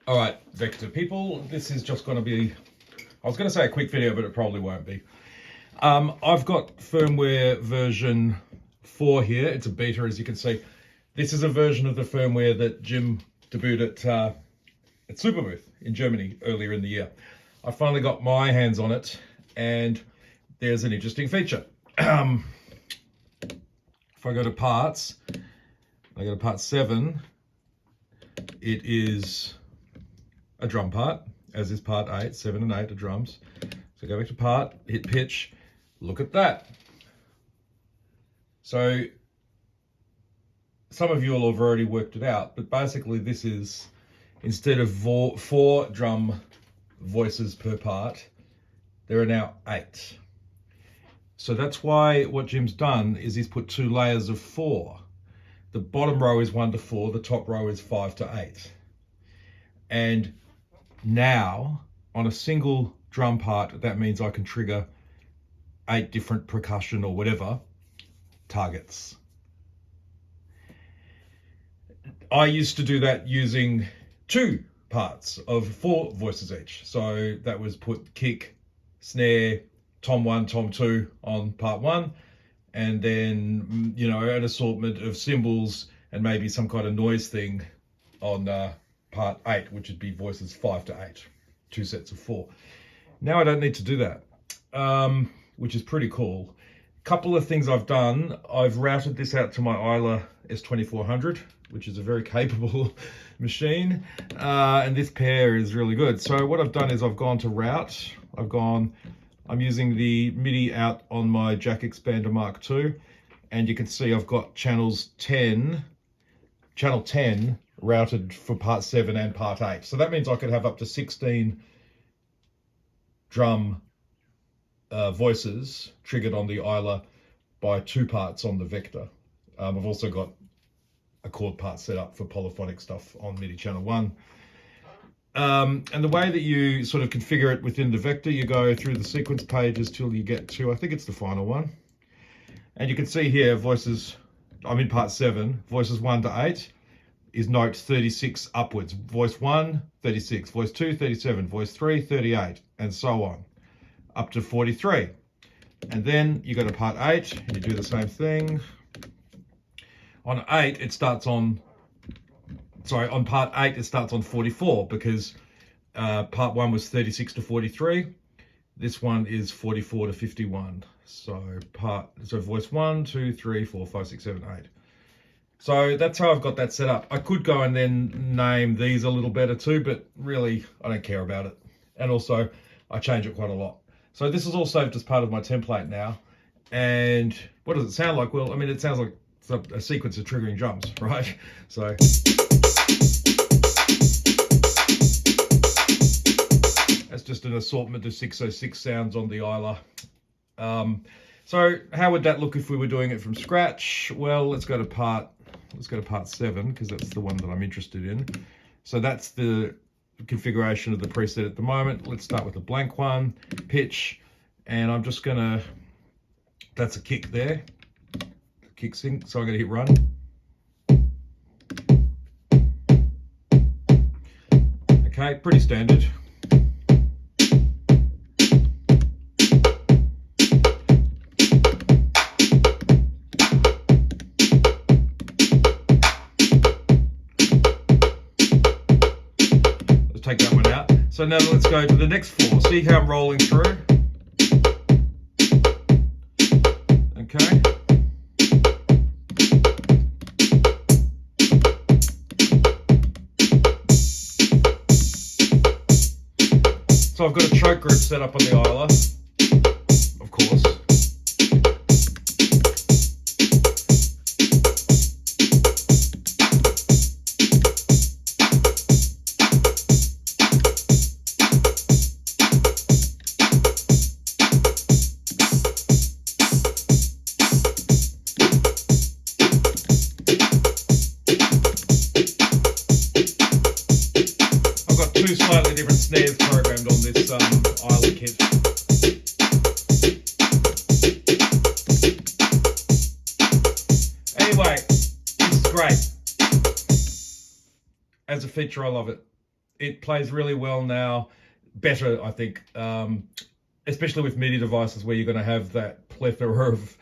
All right, Vector people, this is just going to be, I was going to say a quick video, but it probably won't be. I've got firmware version 4 here. It's a beta, as you can see. This is a version of the firmware that Jim debuted at Superbooth in Germany earlier in the year. I finally got my hands on it, and there's an interesting feature. If I go to parts, I go to part 7, it is a drum part, as is part 8, 7 and 8 are drums. So go back to part, hit pitch, look at that. So some of you will have already worked it out, but basically this is, instead of 4 drum voices per part, there are now 8. So that's why what Jim's done is he's put 2 layers of 4. The bottom row is 1 to 4, the top row is 5 to 8. And now, on a single drum part, that means I can trigger 8 different percussion or whatever targets. I used to do that using 2 parts of 4 voices each. So that was put kick, snare, tom 1, tom 2 on part 1, and then, you know, an assortment of cymbals and maybe some kind of noise thing on part 8, which would be voices 5 to 8, 2 sets of 4. Now I don't need to do that, which is pretty cool. Couple of things I've done. I've routed this out to my Isla S2400, which is a very capable machine, and this pair is really good. So what I've done is I've gone to route. I'm using the MIDI out on my Jack Expander Mark II, and you can see I've got channel 10 routed for part 7 and part 8. So that means I could have up to 16 drum voices triggered on the Isla by 2 parts on the Vector. I've also got a chord part set up for polyphonic stuff on MIDI channel 1. And the way that you sort of configure it within the Vector, you go through the sequence pages till you get to, I think it's the final one. And you can see here voices, I'm in part 7, voices 1 to 8 is note 36 upwards. Voice 1, 36, voice 2, 37, voice 3, 38, and so on, up to 43. And then you go to part 8 and you do the same thing. On 8, it starts on, on part 8, it starts on 44 because part 1 was 36 to 43. This one is 44 to 51. So voice 1, 2, 3, 4, 5, 6, 7, 8. So that's how I've got that set up. I could go and then name these a little better too, but really I don't care about it. And also I change it quite a lot. So this is all saved as part of my template now. And what does it sound like? Well, I mean, it sounds like a sequence of triggering drums, right? So that's just an assortment of 606 sounds on the Isla. So how would that look if we were doing it from scratch? Well, let's go to part 7 because that's the one that I'm interested in. So that's the configuration of the preset at the moment. Let's start with a blank one, pitch, and I'm just gonna, that's a kick there, kick sync, so I'm gonna hit run. Okay, pretty standard. Take that one out. So now let's go to the next 4. See how I'm rolling through? Okay. So I've got a choke group set up on the Isla, of course. Slightly different snares programmed on this Isla kit. Anyway, this is great. As a feature, I love it. it plays really well now, better, I think, especially with MIDI devices where you're going to have that plethora of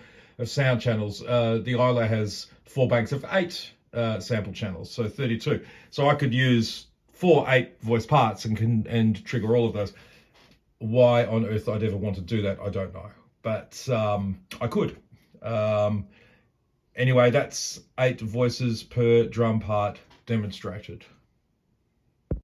sound channels. The Isla has 4 banks of 8 sample channels, so 32. So I could use 4 8-voice parts and trigger all of those. Why on earth I'd ever want to do that, I don't know, but I could. Anyway, that's 8 voices per drum part demonstrated.